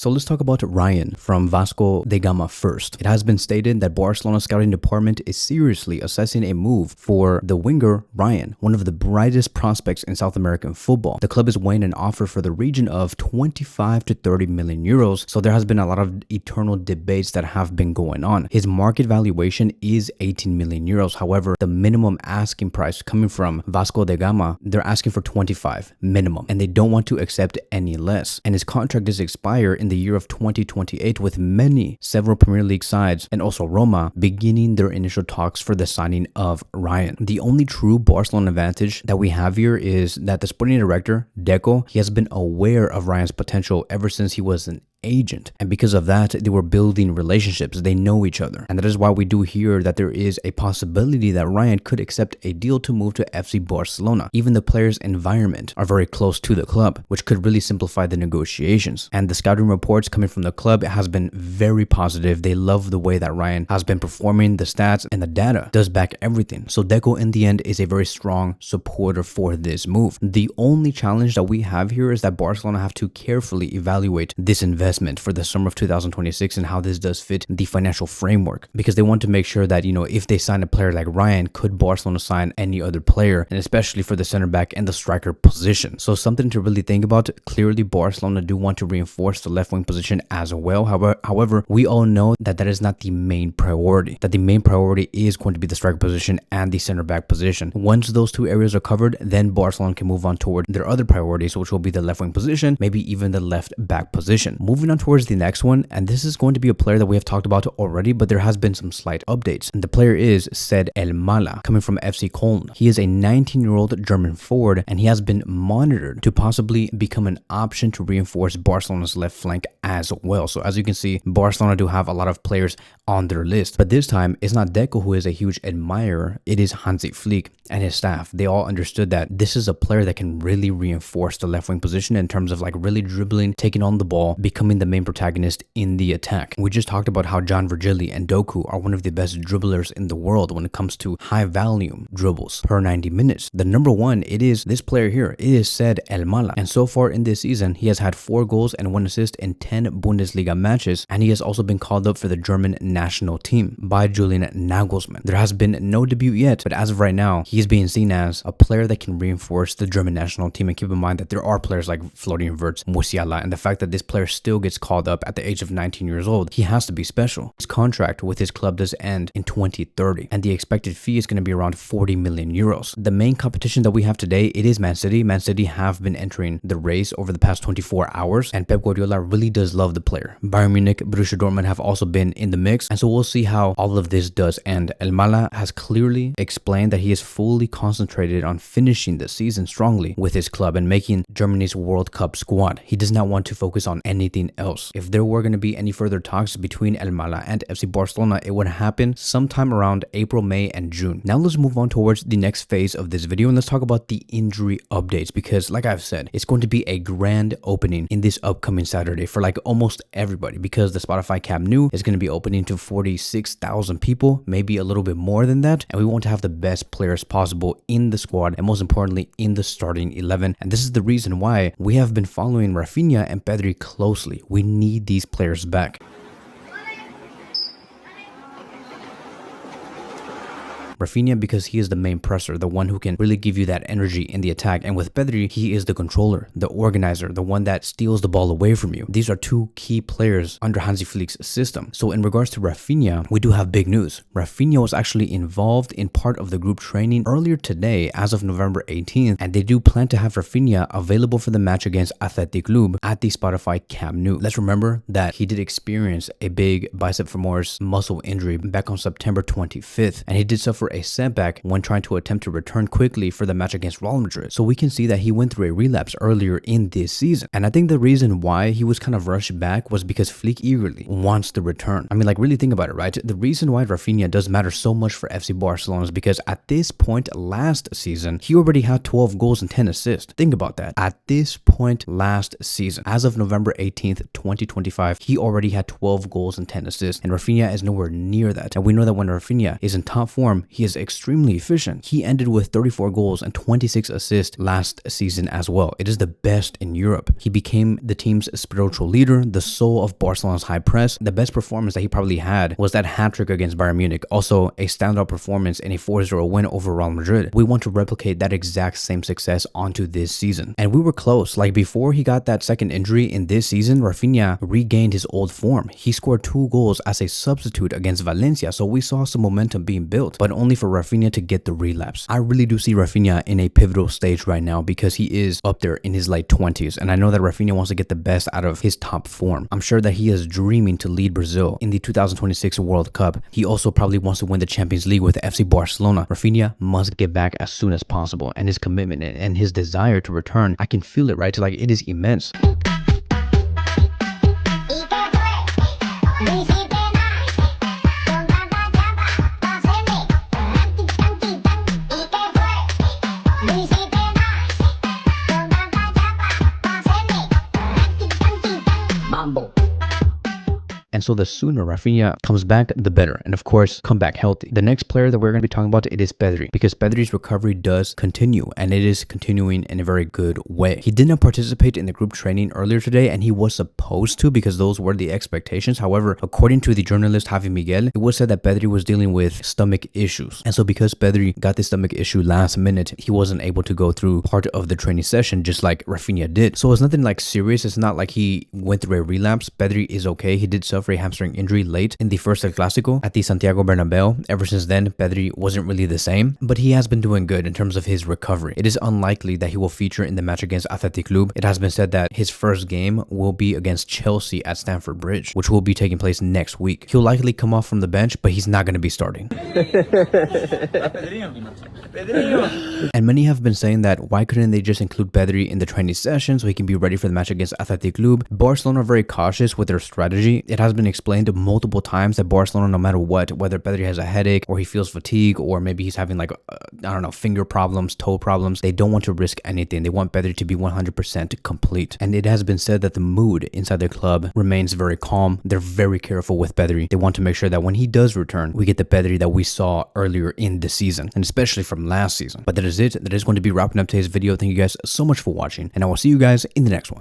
So let's talk about Rayan from Vasco de Gama first. It has been stated that Barcelona's scouting department is seriously assessing a move for the winger Rayan, one of the brightest prospects in South American football. The club is weighing an offer for the region of 25 to 30 million euros, so there has been a lot of eternal debates that have been going on. His market valuation is 18 million euros. However, the minimum asking price coming from Vasco de Gama, they're asking for 25 minimum, and they don't want to accept any less. And his contract is expire in the year of 2028, with several Premier League sides and also Roma beginning their initial talks for the signing of Rayan. The only true Barcelona advantage that we have here is that the sporting director, Deco, he has been aware of Rayan's potential ever since he was an agent, and because of that they were building relationships. They know each other, and that is why we do hear that there is a possibility that Rayan could accept a deal to move to FC Barcelona. Even the players' environment are very close to the club, which could really simplify the negotiations. And the scouting reports coming from the club has been very positive. They love the way that Rayan has been performing. The stats and the data does back everything. So Deco in the end is a very strong supporter for this move. The only challenge that we have here is that Barcelona have to carefully evaluate this investment for the summer of 2026 and how this does fit the financial framework, because they want to make sure that, if they sign a player like Rayan, could Barcelona sign any other player, and especially for the center back and the striker position. So something to really think about. Clearly Barcelona do want to reinforce the left wing position as well. However, we all know that that is not the main priority, that the main priority is going to be the striker position and the center back position. Once those two areas are covered, then Barcelona can move on toward their other priorities, which will be the left wing position, maybe even the left back position. Moving on towards the next one, and this is going to be a player that we have talked about already, but there has been some slight updates. And the player is Said El Mala, coming from FC Köln. He is a 19-year-old German forward, and he has been monitored to possibly become an option to reinforce Barcelona's left flank as well. So as you can see, Barcelona do have a lot of players on their list, but this time it's not Deco who is a huge admirer, it is Hansi Flick and his staff. They all understood that this is a player that can really reinforce the left wing position in terms of really dribbling, taking on the ball, becoming the main protagonist in the attack. We just talked about how John Virgili and Doku are one of the best dribblers in the world when it comes to high volume dribbles per 90 minutes. The number one, it is this player here. It is Said El Mala, and so far in this season he has had 4 goals and 1 assist in 10 Bundesliga matches, and he has also been called up for the German national team by Julian Nagelsmann. There has been no debut yet, but as of right now he is being seen as a player that can reinforce the German national team. And keep in mind that there are players like Florian Wirtz, Musiala, and the fact that this player still gets called up at the age of 19 years old, he has to be special. His contract with his club does end in 2030, and the expected fee is going to be around 40 million euros. The main competition that we have today, it is Man City. Man City have been entering the race over the past 24 hours, and Pep Guardiola really does love the player. Bayern Munich, Borussia Dortmund have also been in the mix, and so we'll see how all of this does end. El Mala has clearly explained that he is fully concentrated on finishing the season strongly with his club and making Germany's World Cup squad. He does not want to focus on anything else. If there were going to be any further talks between El Mala and FC Barcelona, it would happen sometime around April, May, and June. Now let's move on towards the next phase of this video, and let's talk about the injury updates, because like I've said, it's going to be a grand opening in this upcoming Saturday for almost everybody, because the Spotify Camp Nou is going to be opening to 46,000 people, maybe a little bit more than that, and we want to have the best players possible in the squad, and most importantly in the starting 11. And this is the reason why we have been following Raphinha and Pedri closely. We need these players back. Raphinha because he is the main presser, the one who can really give you that energy in the attack. And with Pedri, he is the controller, the organizer, the one that steals the ball away from you. These are two key players under Hansi Flick's system. So in regards to Raphinha, we do have big news. Raphinha was actually involved in part of the group training earlier today as of November 18th, and they do plan to have Raphinha available for the match against Athletic Club at the Spotify Camp Nou. Let's remember that he did experience a big bicep femoris muscle injury back on September 25th, and he did suffer a setback when trying to attempt to return quickly for the match against Real Madrid. So we can see that he went through a relapse earlier in this season. And I think the reason why he was kind of rushed back was because Flick eagerly wants to return. I mean, really think about it, right? The reason why Raphinha does matter so much for FC Barcelona is because at this point last season, he already had 12 goals and 10 assists. Think about that. At this point last season, as of November 18th, 2025, he already had 12 goals and 10 assists, and Raphinha is nowhere near that. And we know that when Raphinha is in top form, he he is extremely efficient. He ended with 34 goals and 26 assists last season as well. It is the best in Europe. He became the team's spiritual leader, the soul of Barcelona's high press. The best performance that he probably had was that hat-trick against Bayern Munich, also a standout performance in a 4-0 win over Real Madrid. We want to replicate that exact same success onto this season. And we were close. Like before he got that second injury in this season, Raphinha regained his old form. He scored 2 goals as a substitute against Valencia, so we saw some momentum being built, but only for Raphinha to get the relapse. I really do see Raphinha in a pivotal stage right now because he is up there in his late 20s, and I know that Raphinha wants to get the best out of his top form. I'm sure that he is dreaming to lead Brazil in the 2026 World Cup. He also probably wants to win the Champions League with FC Barcelona. Raphinha must get back as soon as possible, and his commitment and his desire to return, I can feel it, right? Like, it is immense. And so the sooner Raphinha comes back, the better. And of course, come back healthy. The next player that we're going to be talking about, it is Pedri, because Pedri's recovery does continue, and it is continuing in a very good way. He did not participate in the group training earlier today, and he was supposed to because those were the expectations. However, according to the journalist Javi Miguel, it was said that Pedri was dealing with stomach issues. And so because Pedri got this stomach issue last minute, he wasn't able to go through part of the training session just like Raphinha did. So it's nothing like serious. It's not like he went through a relapse. Pedri is okay. He did suffer a hamstring injury late in the first El Clásico at the Santiago Bernabeu. Ever since then, Pedri wasn't really the same, but he has been doing good in terms of his recovery. It is unlikely that he will feature in the match against Athletic Club. It has been said that his first game will be against Chelsea at Stamford Bridge, which will be taking place next week. He'll likely come off from the bench, but he's not going to be starting. And many have been saying that why couldn't they just include Pedri in the training session so he can be ready for the match against Athletic Club? Barcelona are very cautious with their strategy. It has been explained multiple times that Barcelona, no matter what, whether Pedri has a headache or he feels fatigue or maybe he's having like, I don't know, finger problems, toe problems, they don't want to risk anything. They want Pedri to be 100% complete. And it has been said that the mood inside the club remains very calm. They're very careful with Pedri. They want to make sure that when he does return, we get the Pedri that we saw earlier in the season, and especially from last season. But that is it. That is going to be wrapping up today's video. Thank you guys so much for watching, and I will see you guys in the next one.